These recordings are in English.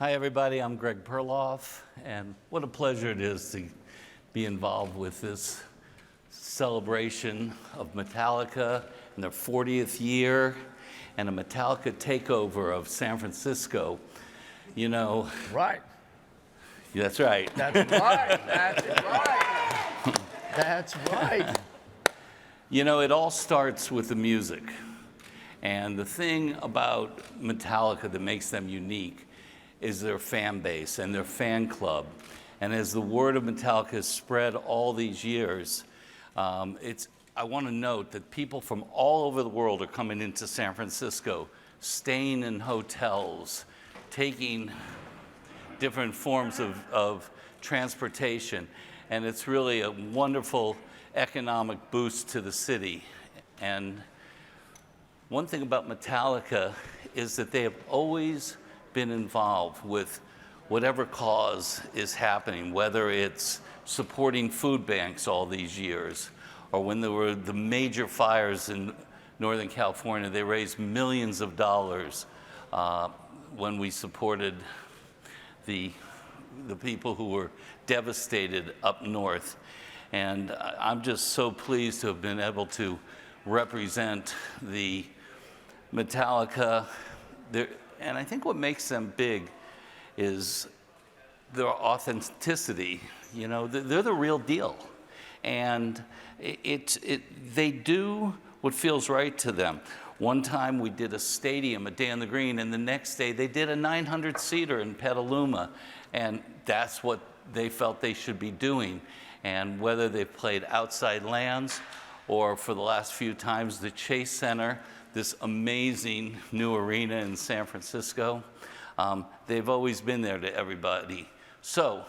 Hi, everybody. I'm Greg Perloff, and what a pleasure it is to be involved with this celebration of Metallica in their 40th year and a Metallica takeover of San Francisco. You know, Right. that's right. That's right. That's right. That's right. You know, it all starts with the music. And the thing about Metallica that makes them unique is their fan base and their fan club. And as the word of Metallica has spread all these years, I want to note that people from all over the world are coming into San Francisco, staying in hotels, taking different forms of transportation. And it's really a wonderful economic boost to the city. And one thing about Metallica is that they have always been involved with whatever cause is happening, whether it's supporting food banks all these years, or when there were the major fires in Northern California, they raised millions of dollars when we supported the people who were devastated up north. And I'm just so pleased to have been able to represent the Metallica. And I think what makes them big is their authenticity. You know, they're the real deal. And they do what feels right to them. One time we did a stadium, a Day on the Green, and the next day they did a 900-seater in Petaluma. And that's what they felt they should be doing. And whether they've played Outside Lands or for the last few times the Chase Center, this amazing new arena in San Francisco, they've always been there to everybody. So,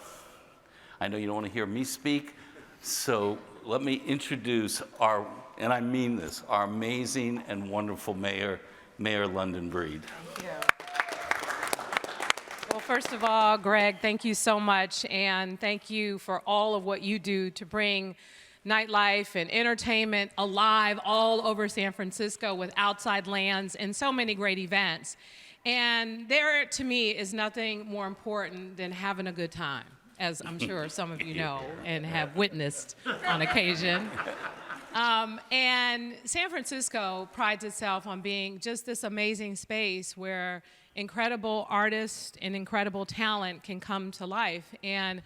I know you don't want to hear me speak, so let me introduce our, and I mean this, our amazing and wonderful mayor, Mayor London Breed. Thank you. Well, first of all, Greg, thank you so much, and thank you for all of what you do to bring nightlife and entertainment alive all over San Francisco with Outside Lands and so many great events. And there, to me, is nothing more important than having a good time, as I'm sure some of you know and have witnessed on occasion. And San Francisco prides itself on being just this amazing space where incredible artists and incredible talent can come to life. And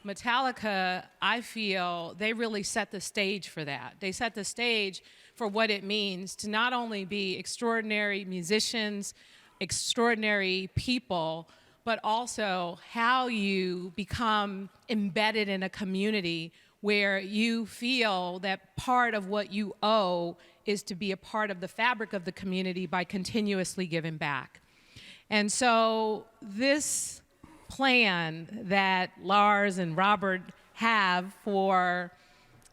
Metallica, I feel, they really set the stage for that. They set the stage for what it means to not only be extraordinary musicians, extraordinary people, but also how you become embedded in a community where you feel that part of what you owe is to be a part of the fabric of the community by continuously giving back. And so this plan that Lars and Robert have for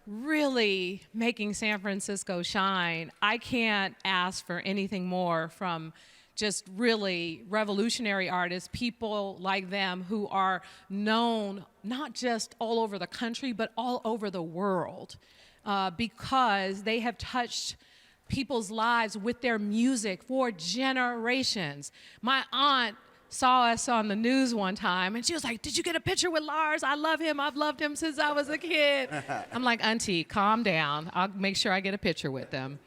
really making San Francisco shine, I can't ask for anything more from just really revolutionary artists, people like them who are known not just all over the country, but all over the world, because they have touched people's lives with their music for generations. My aunt saw us on the news one time, and she was like, "Did you get a picture with Lars? I love him. I've loved him since I was a kid." I'm like, "Auntie, calm down. I'll make sure I get a picture with them."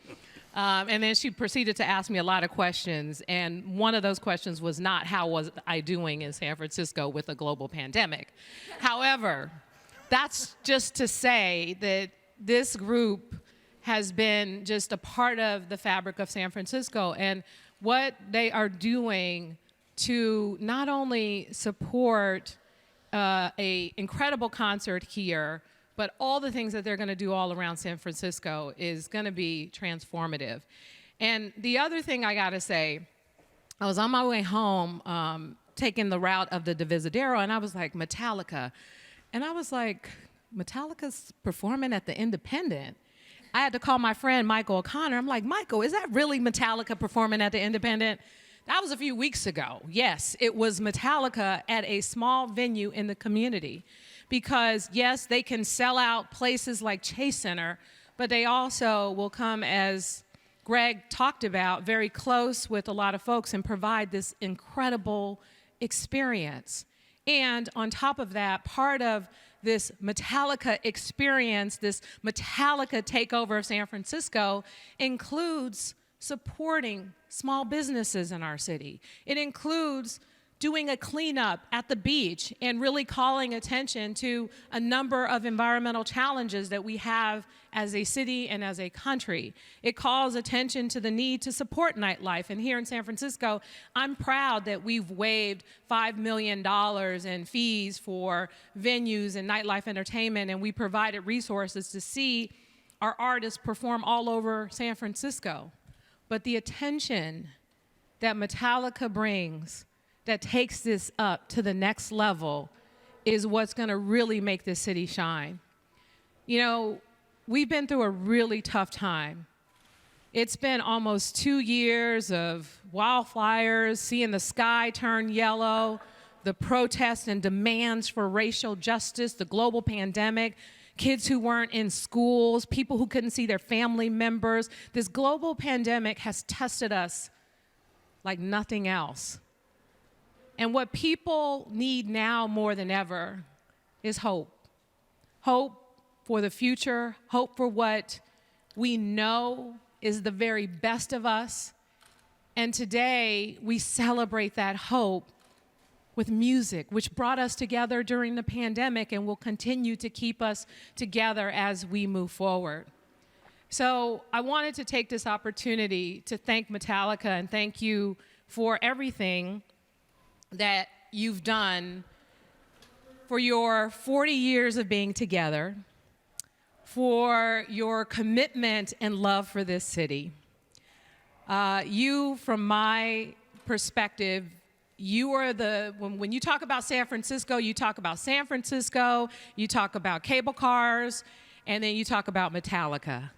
And then she proceeded to ask me a lot of questions, and one of those questions was not how was I doing in San Francisco with a global pandemic. However, that's just to say that this group has been just a part of the fabric of San Francisco, and what they are doing to not only support a incredible concert here, but all the things that they're going to do all around San Francisco is going to be transformative. And the other thing I got to say, I was on my way home taking the route of the Divisadero, and I was like, Metallica. And I was like, Metallica's performing at the Independent. I had to call my friend Michael O'Connor. I'm like, Michael, is that really Metallica performing at the Independent? That was a few weeks ago. Yes, it was Metallica at a small venue in the community. Because, yes, they can sell out places like Chase Center, but they also will come, as Greg talked about, very close with a lot of folks and provide this incredible experience. And on top of that, part of this Metallica experience, this Metallica takeover of San Francisco, includes supporting small businesses in our city. It includes doing a cleanup at the beach and really calling attention to a number of environmental challenges that we have as a city and as a country. It calls attention to the need to support nightlife. And here in San Francisco, I'm proud that we've waived $5 million in fees for venues and nightlife entertainment, and we provided resources to see our artists perform all over San Francisco. But the attention that Metallica brings that takes this up to the next level is what's going to really make this city shine. You know, we've been through a really tough time. It's been almost 2 years of wildfires, seeing the sky turn yellow, the protests and demands for racial justice, the global pandemic, kids who weren't in schools, people who couldn't see their family members. This global pandemic has tested us like nothing else. And what people need now more than ever is hope. Hope for the future, hope for what we know is the very best of us. And today, we celebrate that hope with music, which brought us together during the pandemic and will continue to keep us together as we move forward. So I wanted to take this opportunity to thank Metallica and thank you for everything that you've done for your 40 years of being together, for your commitment and love for this city. You, from my perspective, you are when you talk about San Francisco, you talk about San Francisco, you talk about cable cars, and then you talk about Metallica.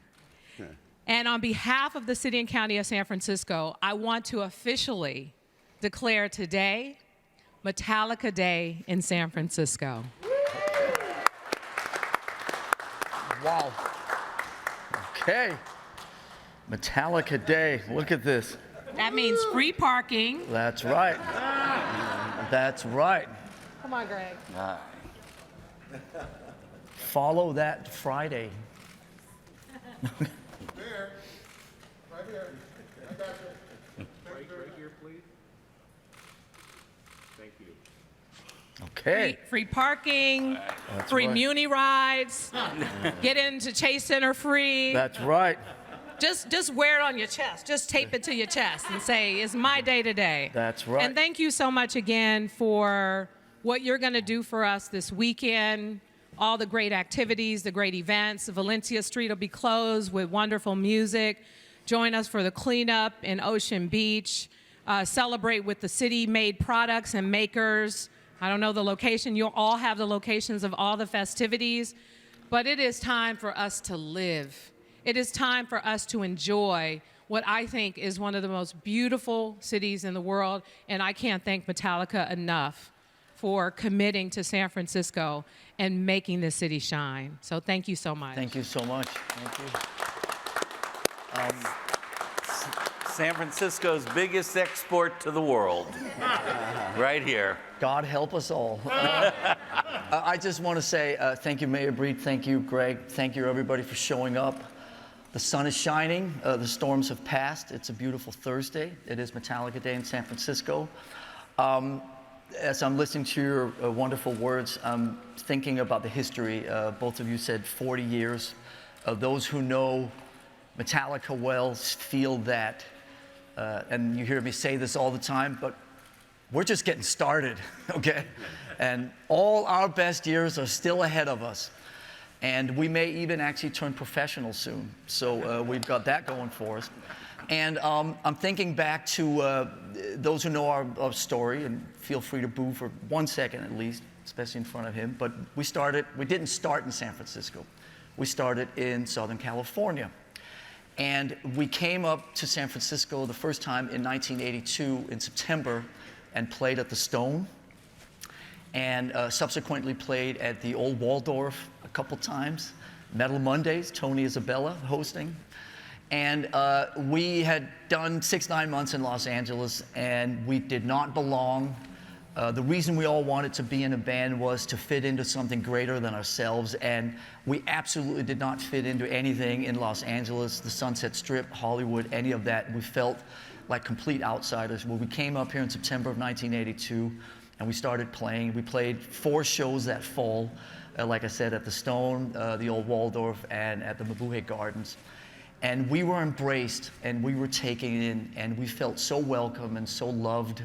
Okay. And on behalf of the city and county of San Francisco, I want to officially declare today Metallica Day in San Francisco. Wow. Okay. Metallica Day. Look at this. That means free parking. That's right. That's right. Come on, Greg. Follow that Friday. There. Right here. I got you. Right here, please. Thank you. Okay. Free parking, That's free right. Muni rides, get into Chase Center free. That's right. Just wear it on your chest. Just tape it to your chest and say, it's my day today. That's right. And thank you so much again for what you're going to do for us this weekend, all the great activities, the great events. Valencia Street will be closed with wonderful music. Join us for the cleanup in Ocean Beach. Celebrate with the city-made products and makers. I don't know the location. You'll all have the locations of all the festivities. But it is time for us to live. It is time for us to enjoy what I think is one of the most beautiful cities in the world. And I can't thank Metallica enough for committing to San Francisco and making this city shine. So thank you so much. Thank you so much. Thank you. San Francisco's biggest export to the world, right here. God help us all. I just want to say thank you, Mayor Breed. Thank you, Greg. Thank you, everybody, for showing up. The sun is shining. The storms have passed. It's a beautiful Thursday. It is Metallica Day in San Francisco. As I'm listening to your wonderful words, I'm thinking about the history. Both of you said 40 years. Those who know Metallica well feel that, and you hear me say this all the time, but we're just getting started, okay? And all our best years are still ahead of us. And we may even actually turn professional soon. So we've got that going for us. And I'm thinking back to those who know our story, and feel free to boo for 1 second at least, especially in front of him. But we didn't start in San Francisco. We started in Southern California. And we came up to San Francisco the first time in 1982 in September and played at the Stone. And subsequently played at the Old Waldorf a couple times. Metal Mondays, Tony Isabella hosting. And we had done 6-9 months in Los Angeles, and we did not belong. The reason we all wanted to be in a band was to fit into something greater than ourselves, and we absolutely did not fit into anything in Los Angeles, the Sunset Strip, Hollywood, any of that. We felt like complete outsiders. Well, we came up here in September of 1982, and we started playing. We played 4 shows that fall, like I said, at the Stone, the old Waldorf, and at the Mabuhay Gardens. And we were embraced, and we were taken in, and we felt so welcome and so loved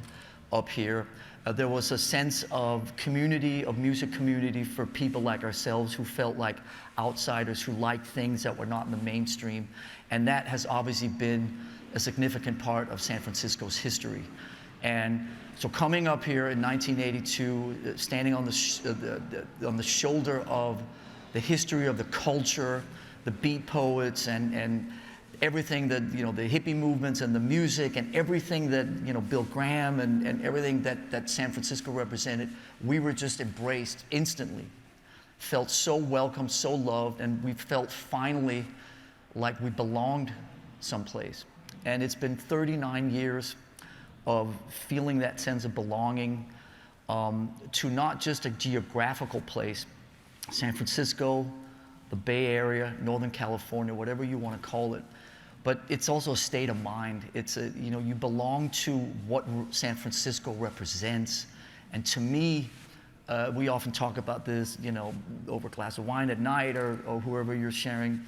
up here. There was a sense of community, of music community for people like ourselves who felt like outsiders, who liked things that were not in the mainstream. And that has obviously been a significant part of San Francisco's history. And so coming up here in 1982, standing on the shoulder of the history of the culture, the beat poets, and everything that, you know, the hippie movements and the music and everything that, you know, Bill Graham and everything that San Francisco represented, we were just embraced instantly. Felt so welcome, so loved, and we felt finally like we belonged someplace. And it's been 39 years of feeling that sense of belonging to not just a geographical place, San Francisco, the Bay Area, Northern California, whatever you want to call it. But it's also a state of mind. It's a, you know, you belong to what San Francisco represents. And to me, we often talk about this, you know, over a glass of wine at night, or whoever you're sharing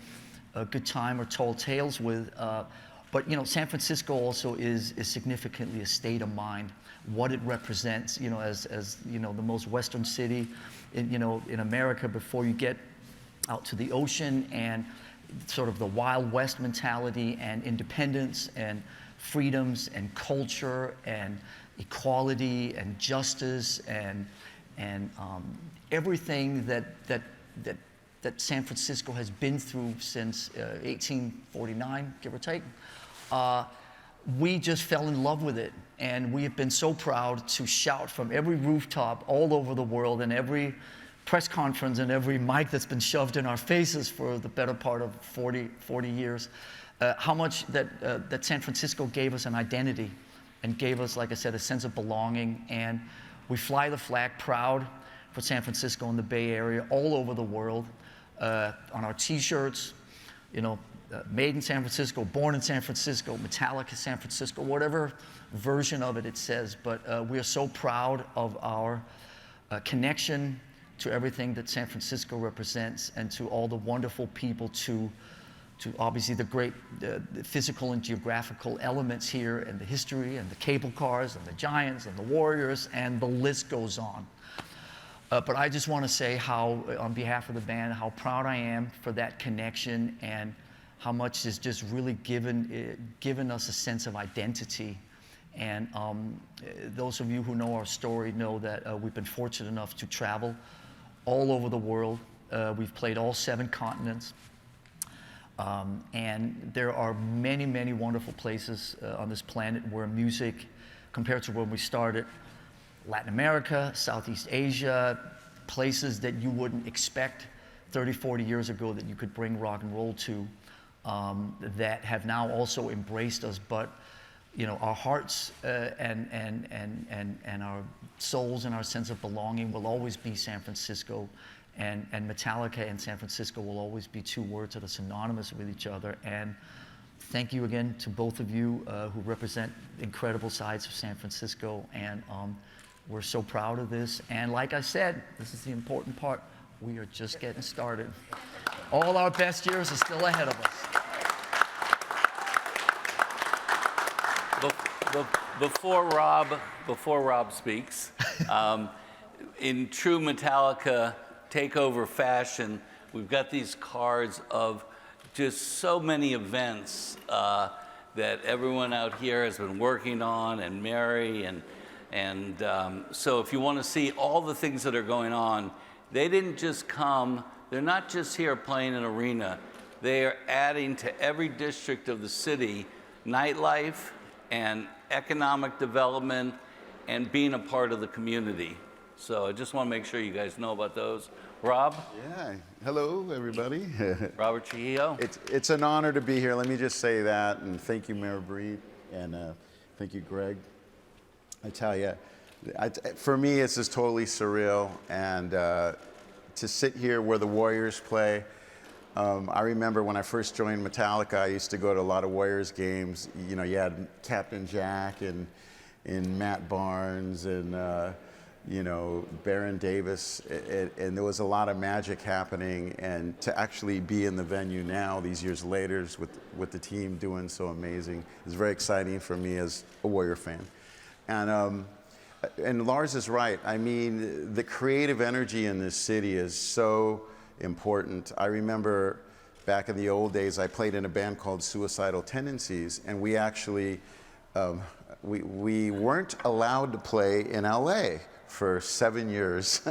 a good time or tall tales with. But, you know, San Francisco also is significantly a state of mind, what it represents, you know, as you know, the most Western city in, you know, in America before you get out to the ocean, and sort of the Wild West mentality and independence and freedoms and culture and equality and justice and everything that San Francisco has been through since 1849, give or take. We just fell in love with it, and we have been so proud to shout from every rooftop all over the world, and every press conference and every mic that's been shoved in our faces for the better part of 40 years, how much that San Francisco gave us an identity and gave us, like I said, a sense of belonging. And we fly the flag proud for San Francisco and the Bay Area all over the world, on our T-shirts, you know, made in San Francisco, born in San Francisco, Metallica San Francisco, whatever version of it says. But we are so proud of our connection to everything that San Francisco represents, and to all the wonderful people, to obviously the great the physical and geographical elements here, and the history, and the cable cars, and the Giants, and the Warriors, and the list goes on. But I just want to say how, on behalf of the band, how proud I am for that connection, and how much it's just really given us a sense of identity. And those of you who know our story know that we've been fortunate enough to travel all over the world. We've played all 7 continents. And there are many, many wonderful places on this planet where music, compared to when we started, Latin America, Southeast Asia, places that you wouldn't expect 30, 40 years ago that you could bring rock and roll to, that have now also embraced us. But you know, our hearts and our souls and our sense of belonging will always be San Francisco, and Metallica and San Francisco will always be 2 words that are synonymous with each other. And thank you again to both of you who represent incredible sides of San Francisco, and we're so proud of this. And like I said, this is the important part, we are just getting started. All our best years are still ahead of us. Before Rob speaks, in true Metallica Takeover fashion, we've got these cards of just so many events that everyone out here has been working on, and Mary, and so if you want to see all the things that are going on, they didn't just come, they're not just here playing an arena, they are adding to every district of the city nightlife and economic development and being a part of the community. So I just want to make sure you guys know about those. Rob? Yeah, hello everybody. Robert Trujillo. It's an honor to be here, let me just say that, and thank you, Mayor Breed, and thank you, Greg. I tell you, For me, it's just totally surreal. And to sit here where the Warriors play, I remember when I first joined Metallica, I used to go to a lot of Warriors games. You know, you had Captain Jack and Matt Barnes and you know, Baron Davis, and there was a lot of magic happening. And to actually be in the venue now, these years later, with the team doing so amazing, is very exciting for me as a Warrior fan. And Lars is right. I mean, the creative energy in this city is so important. I remember back in the old days, I played in a band called Suicidal Tendencies, and we actually, we weren't allowed to play in LA for 7 years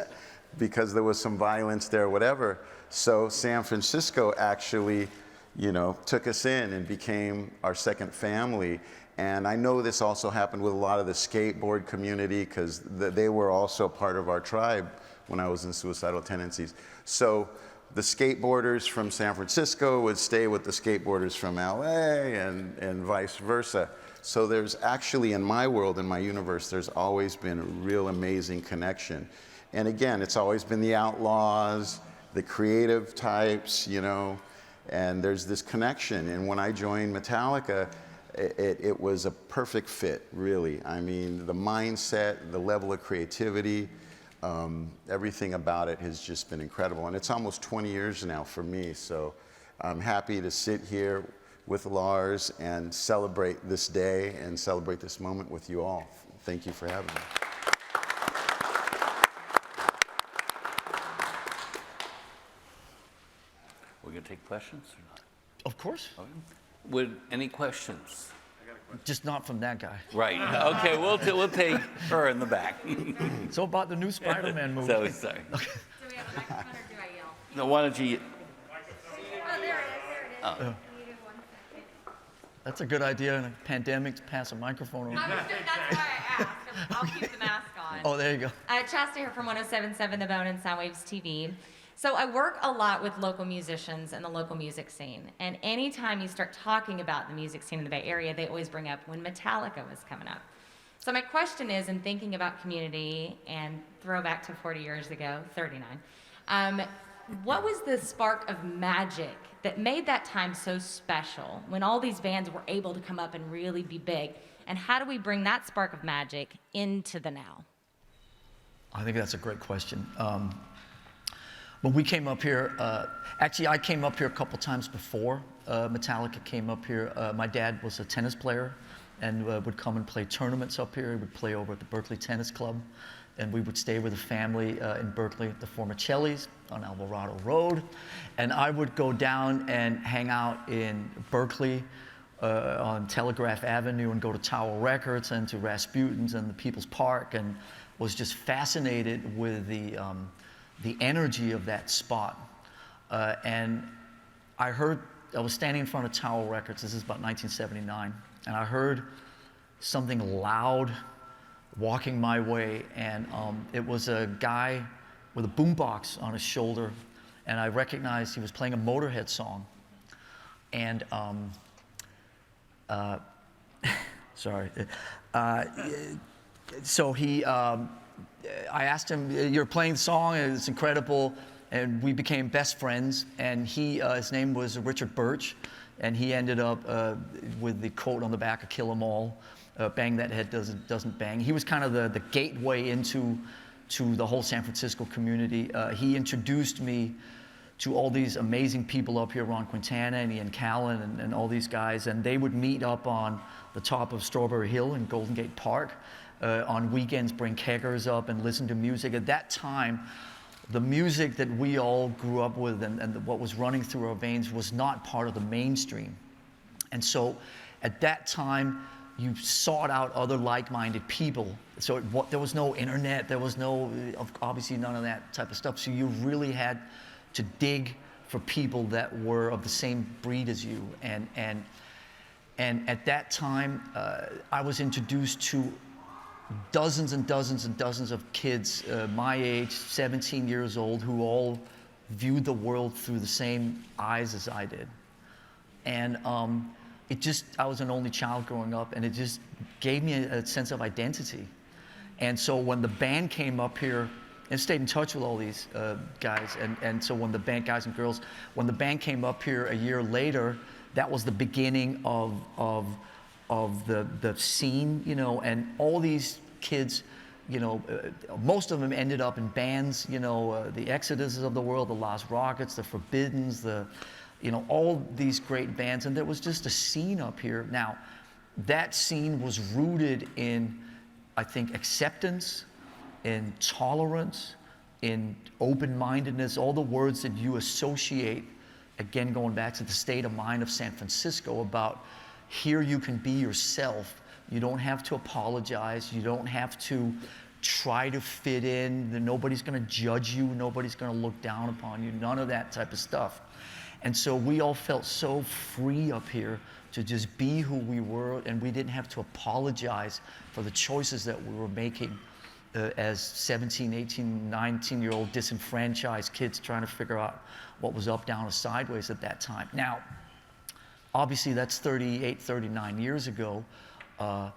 because there was some violence there, whatever. So San Francisco actually, you know, took us in and became our second family. And I know this also happened with a lot of the skateboard community because they were also part of our tribe when I was in Suicidal Tendencies. So the skateboarders from San Francisco would stay with the skateboarders from LA and vice versa. So there's actually, in my world, in my universe, there's always been a real amazing connection. And again, it's always been the outlaws, the creative types, you know, and there's this connection. And when I joined Metallica, it was a perfect fit, really. I mean, the mindset, the level of creativity, everything about it has just been incredible. And it's almost 20 years now for me, so I'm happy to sit here with Lars and celebrate this day and celebrate this moment with you all. Thank you for having me. We're going to take questions or not? Of course. Okay. Would any questions? Just not from that guy. Right. Okay, we'll take her in the back. So about the new Spider-Man movie. So sorry. Do we have a microphone or do I yell? No, why don't you? Oh, there it is, Oh. Can you do 1 second? That's a good idea in a pandemic to pass a microphone around. That's why I asked. I'll keep the mask on. Oh, there you go. Chasta here from 107.7 The Bone and Soundwaves TV. So I work a lot with local musicians and the local music scene. And anytime you start talking about the music scene in the Bay Area, they always bring up when Metallica was coming up. So my question is, in thinking about community and throwback to 40 years ago, 39, what was the spark of magic that made that time so special when all these bands were able to come up and really be big? And how do we bring that spark of magic into the now? I think that's a great question. When we came up here, actually I came up here a couple times before Metallica came up here. My dad was a tennis player and would come and play tournaments up here. He would play over at the Berkeley Tennis Club. And we would stay with the family in Berkeley at the former Chelly's on Alvarado Road. And I would go down and hang out in Berkeley on Telegraph Avenue and go to Tower Records and to Rasputin's and the People's Park, and was just fascinated with the energy of that spot. And I was standing in front of Tower Records, this is about 1979, and I heard something loud walking my way, and it was a guy with a boombox on his shoulder, and I recognized he was playing a Motorhead song. And sorry. So I asked him, "You're playing the song, and it's incredible," and we became best friends. And his name was Richard Birch, and he ended up with the quote on the back of Kill 'Em All, "Bang that head doesn't bang." He was kind of the gateway into the whole San Francisco community. He introduced me to all these amazing people up here, Ron Quintana and Ian Callan and all these guys, and they would meet up on the top of Strawberry Hill in Golden Gate Park. On weekends, bring keggers up and listen to music. At that time, the music that we all grew up with and what was running through our veins was not part of the mainstream. And so at that time, you sought out other like-minded people. So there was no internet, there was obviously none of that type of stuff. So you really had to dig for people that were of the same breed as you. And at that time, I was introduced to dozens and dozens and dozens of kids my age, 17 years old, who all viewed the world through the same eyes as I did. And I was an only child growing up, and it just gave me a sense of identity. And so when the band came up here, and stayed in touch with all these guys, and so when the band, guys and girls, when the band came up here a year later, that was the beginning of the scene, you know, and all these kids, you know, most of them ended up in bands, you know, the Exoduses of the world, the Lost Rockets, the Forbiddens, you know, all these great bands, and there was just a scene up here. Now, that scene was rooted in, I think, acceptance, in tolerance, in open-mindedness, all the words that you associate, again, going back to the state of mind of San Francisco, about here you can be yourself. You don't have to apologize. You don't have to try to fit in. Nobody's going to judge you. Nobody's going to look down upon you. None of that type of stuff. And so we all felt so free up here to just be who we were, and we didn't have to apologize for the choices that we were making as 17, 18, 19-year-old disenfranchised kids trying to figure out what was up, down, or sideways at that time. Now, obviously that's 38, 39 years ago. I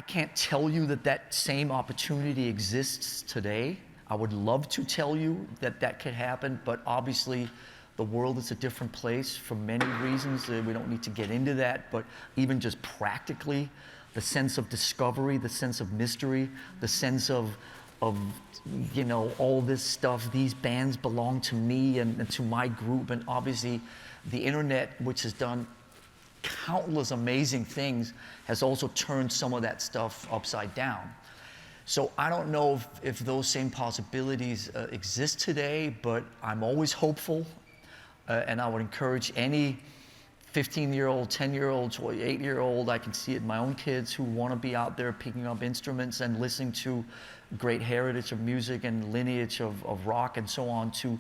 can't tell you that that same opportunity exists today. I would love to tell you that that could happen, but obviously the world is a different place for many reasons. We don't need to get into that, but even just practically, the sense of discovery, the sense of mystery, the sense of you know, all this stuff, these bands belong to me and to my group, and obviously the internet, which has done countless amazing things, has also turned some of that stuff upside down. So I don't know if those same possibilities exist today, but I'm always hopeful, and I would encourage any 15-year-old, 10-year-old, 8-year-old, I can see it in my own kids who want to be out there picking up instruments and listening to great heritage of music and lineage of rock and so on, to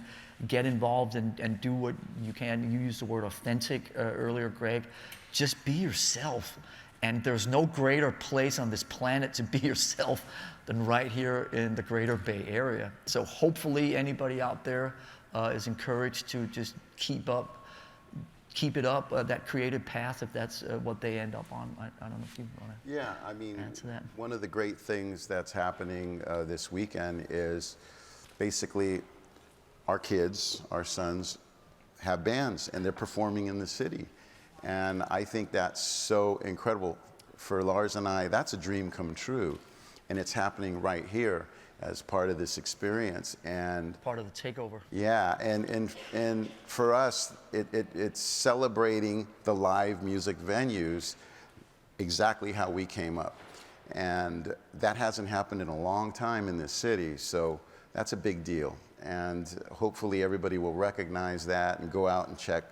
get involved and do what you can. You used the word authentic earlier, Greg. Just be yourself. And there's no greater place on this planet to be yourself than right here in the Greater Bay Area. So hopefully anybody out there is encouraged to just keep it up, that creative path, if that's what they end up on. I don't know if you want to Yeah, I mean, add to that. one of the great things that's happening this weekend is basically our kids, our sons, have bands and they're performing in the city. And I think that's so incredible. For Lars and I, that's a dream come true. And it's happening right here as part of this experience. And Part of the takeover. yeah, and for us, it's celebrating the live music venues exactly how we came up. And that hasn't happened in a long time in this city, so that's a big deal. And hopefully everybody will recognize that and go out and check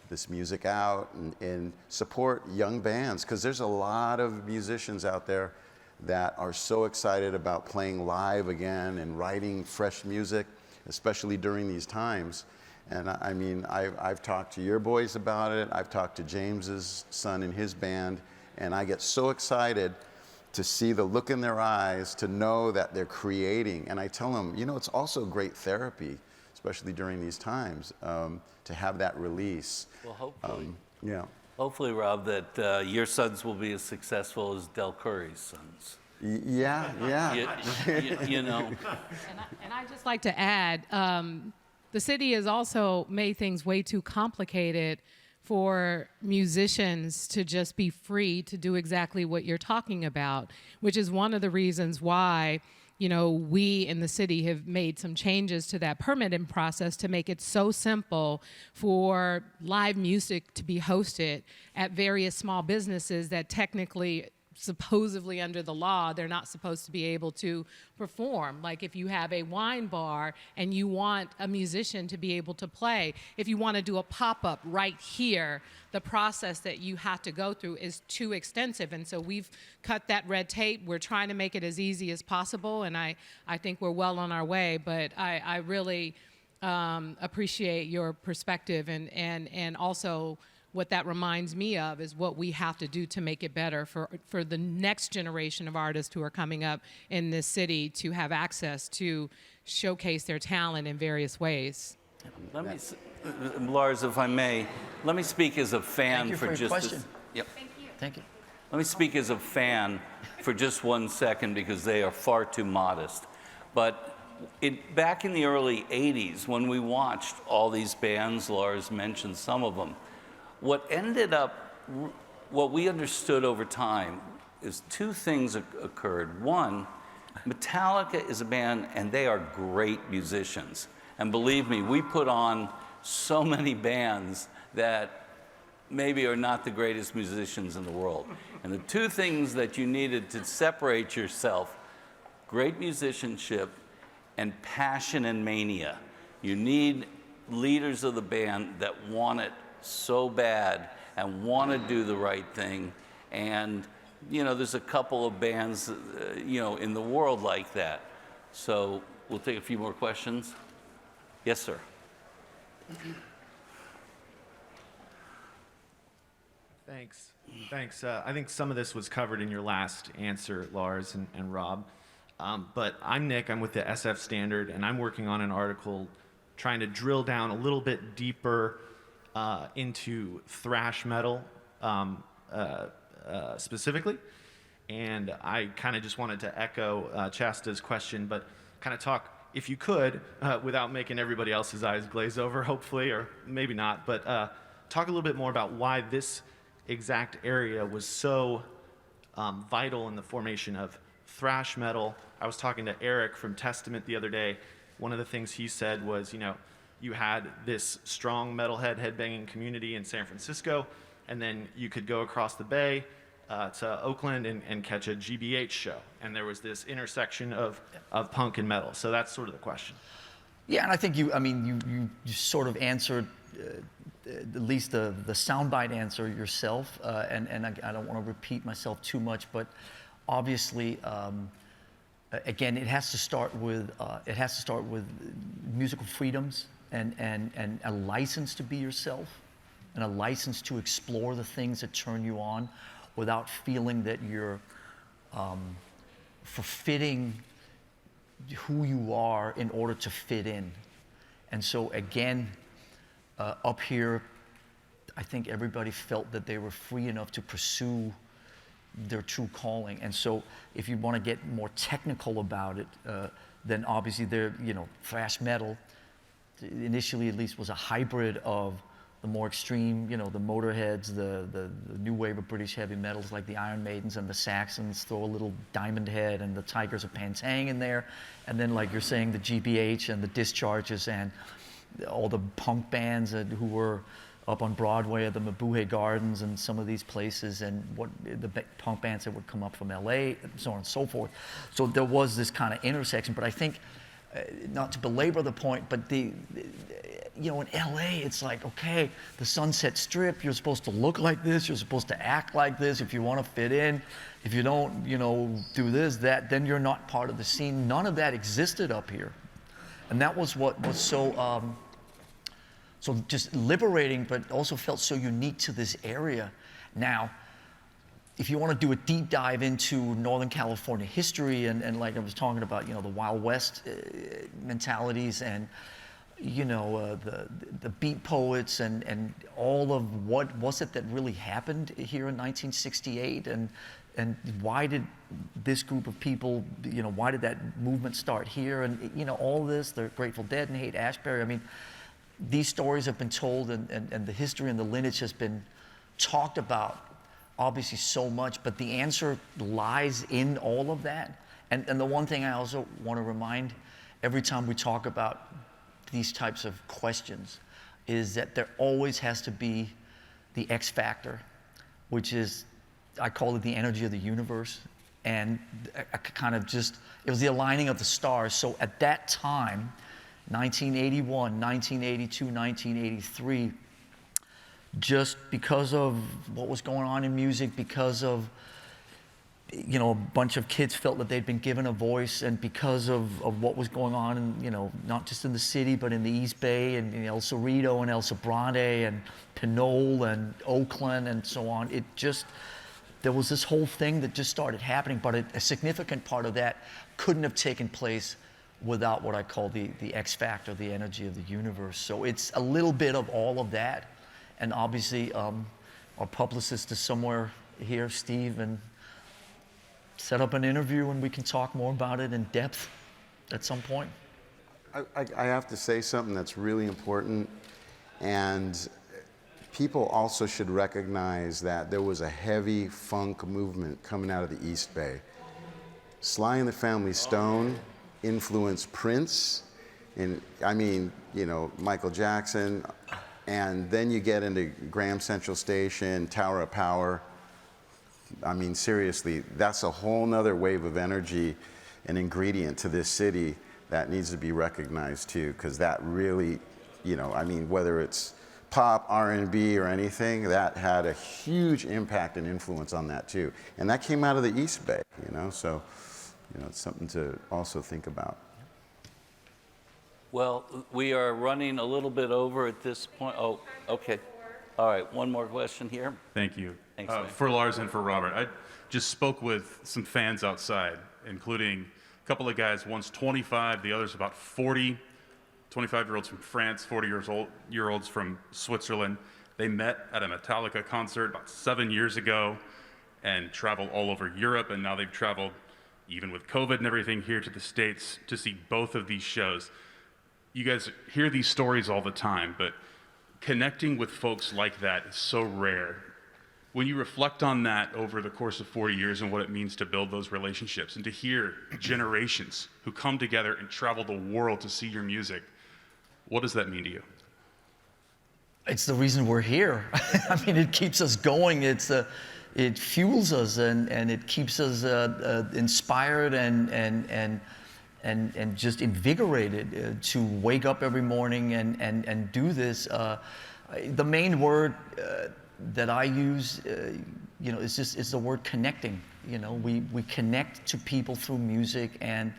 this music out and support young bands, because there's a lot of musicians out there that are so excited about playing live again and writing fresh music, especially during these times. And I mean, I've talked to your boys about it. I've talked to James's son and his band, and I get so excited to see the look in their eyes, to know that they're creating. And I tell them, you know, it's also great therapy, especially during these times, to have that release. Well, hopefully. Yeah. Hopefully, Rob, that your sons will be as successful as Del Curry's sons. Yeah. You know. And I'd just like to add, the city has also made things way too complicated for musicians to just be free to do exactly what you're talking about, which is one of the reasons why, you know, we in the city have made some changes to that permitting process to make it so simple for live music to be hosted at various small businesses that technically, supposedly under the law, they're not supposed to be able to perform. Like if you have a wine bar and you want a musician to be able to play, if you want to do a pop-up right here, the process that you have to go through is too extensive. And so we've cut that red tape. We're trying to make it as easy as possible, and I think we're well on our way. But I really appreciate your perspective, and also what that reminds me of is what we have to do to make it better for the next generation of artists who are coming up in this city to have access to showcase their talent in various ways. Let me, Lars, if I may, let me speak as a fan Thank you for your just question. Yep. Thank you. Thank you. Let me speak as a fan for just 1 second because they are far too modest. But back in the early 80s, when we watched all these bands, Lars mentioned some of them, what we understood over time is two things occurred. One, Metallica is a band, and they are great musicians. And believe me, we put on so many bands that maybe are not the greatest musicians in the world. And the two things that you needed to separate yourself, great musicianship and passion and mania. You need leaders of the band that want it so bad and want to do the right thing. And, you know, there's a couple of bands, you know, in the world like that. So we'll take a few more questions. Yes, sir. Thanks. I think some of this was covered in your last answer, Lars and Rob. But I'm Nick. I'm with the SF Standard, and I'm working on an article trying to drill down a little bit deeper into thrash metal specifically. And I kind of just wanted to echo Chasta's question, but kind of talk, if you could, without making everybody else's eyes glaze over, hopefully, or maybe not, but talk a little bit more about why this exact area was so vital in the formation of thrash metal. I was talking to Eric from Testament the other day. One of the things he said was, you know, you had this strong metalhead headbanging community in San Francisco, and then you could go across the bay to Oakland and catch a GBH show. And there was this intersection of punk and metal. So that's sort of the question. Yeah, and I think you sort of answered at least the soundbite answer yourself, and I don't want to repeat myself too much, but obviously, again, it has to start with musical freedoms and a license to be yourself, and a license to explore the things that turn you on, without feeling that you're forfeiting who you are in order to fit in. And so again, up here, I think everybody felt that they were free enough to pursue their true calling. And so if you want to get more technical about it, then obviously thrash metal, initially at least, was a hybrid of the more extreme, the Motorheads, the new wave of British heavy metals like the Iron Maidens and the Saxons, throw a little Diamond Head and the Tigers of Pantang in there, and then, like you're saying, the GBH and the Discharges and all the punk bands who were up on Broadway at the Mabuhay Gardens and some of these places, and the punk bands that would come up from LA, and so on and so forth. So there was this kind of intersection, but I think, not to belabor the point, but in LA, it's like, okay, the Sunset Strip, you're supposed to look like this, you're supposed to act like this if you want to fit in. If you don't, do this, that, then you're not part of the scene. None of that existed up here. And that was what was so just liberating, but also felt so unique to this area. Now, if you want to do a deep dive into Northern California history and like I was talking about, the Wild West mentalities and, the beat poets and all of what was it that really happened here in 1968 and why did this group of people, why did that movement start here? And, all this, the Grateful Dead and Haight-Ashbury, I mean, these stories have been told and the history and the lineage has been talked about obviously so much, but the answer lies in all of that. And the one thing I also want to remind every time we talk about these types of questions is that there always has to be the X factor, which is, I call it the energy of the universe. And a kind of it was the aligning of the stars. So at that time, 1981, 1982, 1983, just because of what was going on in music, because of, a bunch of kids felt that they'd been given a voice, and because of what was going on in, not just in the city, but in the East Bay and in El Cerrito and El Sobrante and Pinole and Oakland and so on, there was this whole thing that just started happening, but a significant part of that couldn't have taken place without what I call the X factor, the energy of the universe. So it's a little bit of all of that. And obviously, our publicist is somewhere here, Steve, and set up an interview and we can talk more about it in depth at some point. I have to say something that's really important, and people also should recognize that there was a heavy funk movement coming out of the East Bay. Sly and the Family Stone influenced Prince, and I mean, you know, Michael Jackson, and then you get into Graham Central Station, Tower of Power. I mean, seriously, that's a whole nother wave of energy, an ingredient to this city that needs to be recognized too, because that really, you know, I mean, whether it's pop, R&B, or anything, that had a huge impact and influence on that too. And that came out of the East Bay, you know, so, you know, it's something to also think about. Well, we are running a little bit over at this point. Oh, okay. All right, one more question here. Thank you. Thanks, man. For Lars and for Robert, I just spoke with some fans outside, including a couple of guys, one's 25, the other's about 40, 25-year-olds from France, 40-year-olds from Switzerland. They met at a Metallica concert about 7 years ago and traveled all over Europe, and now they've traveled, even with COVID and everything, here to the States to see both of these shows. You guys hear these stories all the time, but connecting with folks like that is so rare. When you reflect on that over the course of 40 years and what it means to build those relationships and to hear generations who come together and travel the world to see your music, what does that mean to you? It's the reason we're here. I mean, it keeps us going. It fuels us and it keeps us inspired and just invigorated to wake up every morning and do this. The main word that I use, you know, is the word connecting. You know, we connect to people through music, and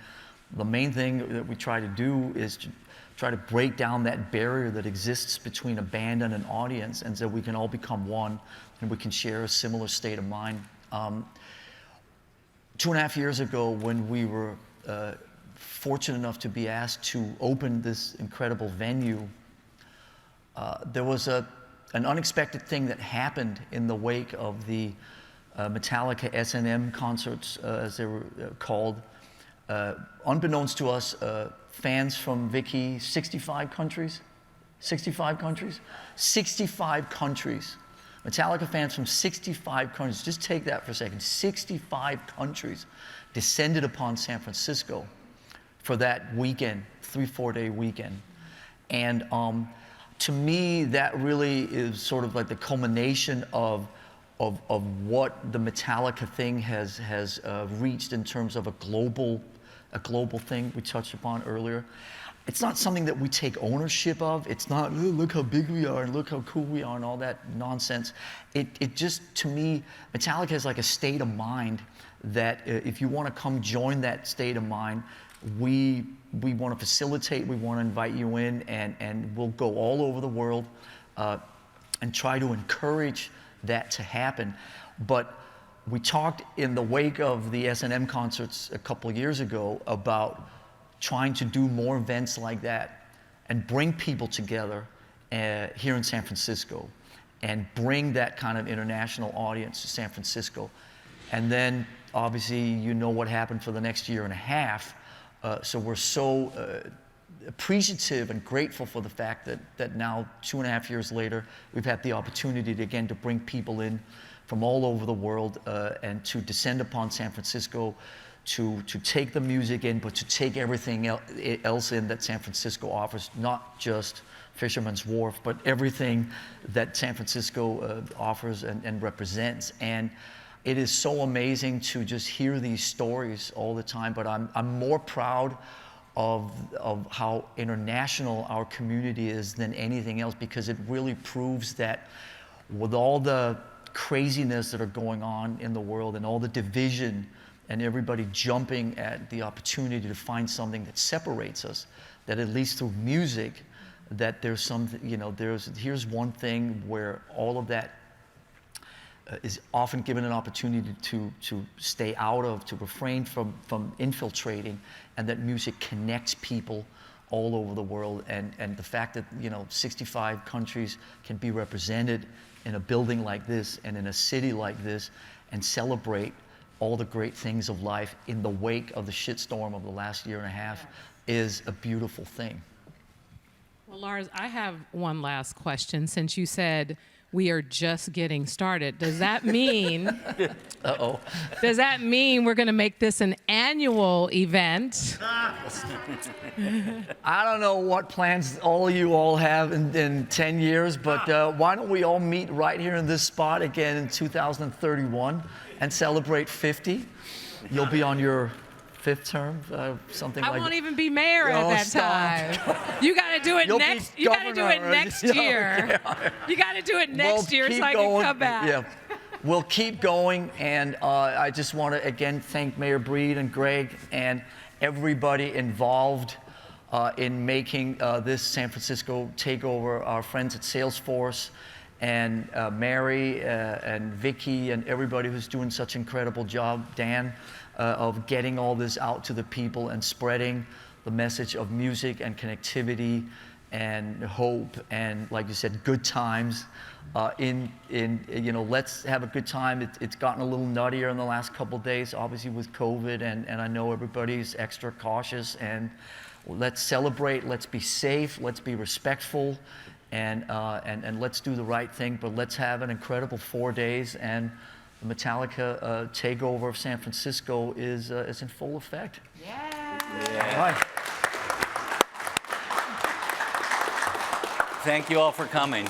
the main thing that we try to do is to try to break down that barrier that exists between a band and an audience, and so we can all become one, and we can share a similar state of mind. 2.5 years ago, when we were fortunate enough to be asked to open this incredible venue, there was an unexpected thing that happened in the wake of the Metallica S&M concerts, as they were called. Unbeknownst to us, fans from Vicky, 65 countries? 65 countries? 65 countries. Metallica fans from 65 countries, just take that for a second, 65 countries descended upon San Francisco for that weekend, 3-4 day weekend. And to me, that really is sort of like the culmination of what the Metallica thing has reached in terms of a global thing we touched upon earlier. It's not something that we take ownership of. It's not, oh, look how big we are and look how cool we are and all that nonsense. It just, to me, Metallica is like a state of mind that if you want to come join that state of mind, we want to facilitate, we want to invite you in, and we'll go all over the world and try to encourage that to happen. But we talked in the wake of the S&M concerts a couple of years ago about trying to do more events like that and bring people together here in San Francisco and bring that kind of international audience to San Francisco. And then obviously you know what happened for the next 1.5 years. So we're so appreciative and grateful for the fact that now 2.5 years later, we've had the opportunity to bring people in from all over the world and to descend upon San Francisco, to take the music in, but to take everything else in that San Francisco offers, not just Fisherman's Wharf, but everything that San Francisco offers and represents. And it is so amazing to just hear these stories all the time, but I'm more proud of how international our community is than anything else, because it really proves that with all the craziness that are going on in the world and all the division and everybody jumping at the opportunity to find something that separates us, that at least through music, that there's something, you know, here's one thing where all of that is often given an opportunity to stay out of, to refrain from infiltrating, and that music connects people all over the world, and the fact that 65 countries can be represented in a building like this and in a city like this and celebrate all the great things of life in the wake of the shitstorm of the last year and a half is a beautiful thing. Well, Lars, I have one last question. Since you said we are just getting started, does that mean Uh-oh. does that mean we're going to make this an annual event? I don't know what plans all of you all have in 10 years, but why don't we all meet right here in this spot again in 2031 and celebrate 50? You'll be on your 5th term, something like that. I won't even be mayor Oh, at that stop. time. You got to do it You'll be next. You got to do it governor. next Yeah, year. okay. You got to do it next year keep so I going. can come back. Yeah. We'll keep going, and I just want to again thank Mayor Breed and Greg and everybody involved in making this San Francisco takeover. Our friends at Salesforce, and Mary and Vicky and everybody who's doing such an incredible job, Dan, of getting all this out to the people and spreading the message of music and connectivity and hope and, like you said, good times. Let's have a good time. It's gotten a little nuttier in the last couple of days, obviously with COVID, and I know everybody's extra cautious. And let's celebrate. Let's be safe. Let's be respectful, and let's do the right thing. But let's have an incredible 4 days. And the Metallica takeover of San Francisco is in full effect. Yeah. All right. Thank you all for coming.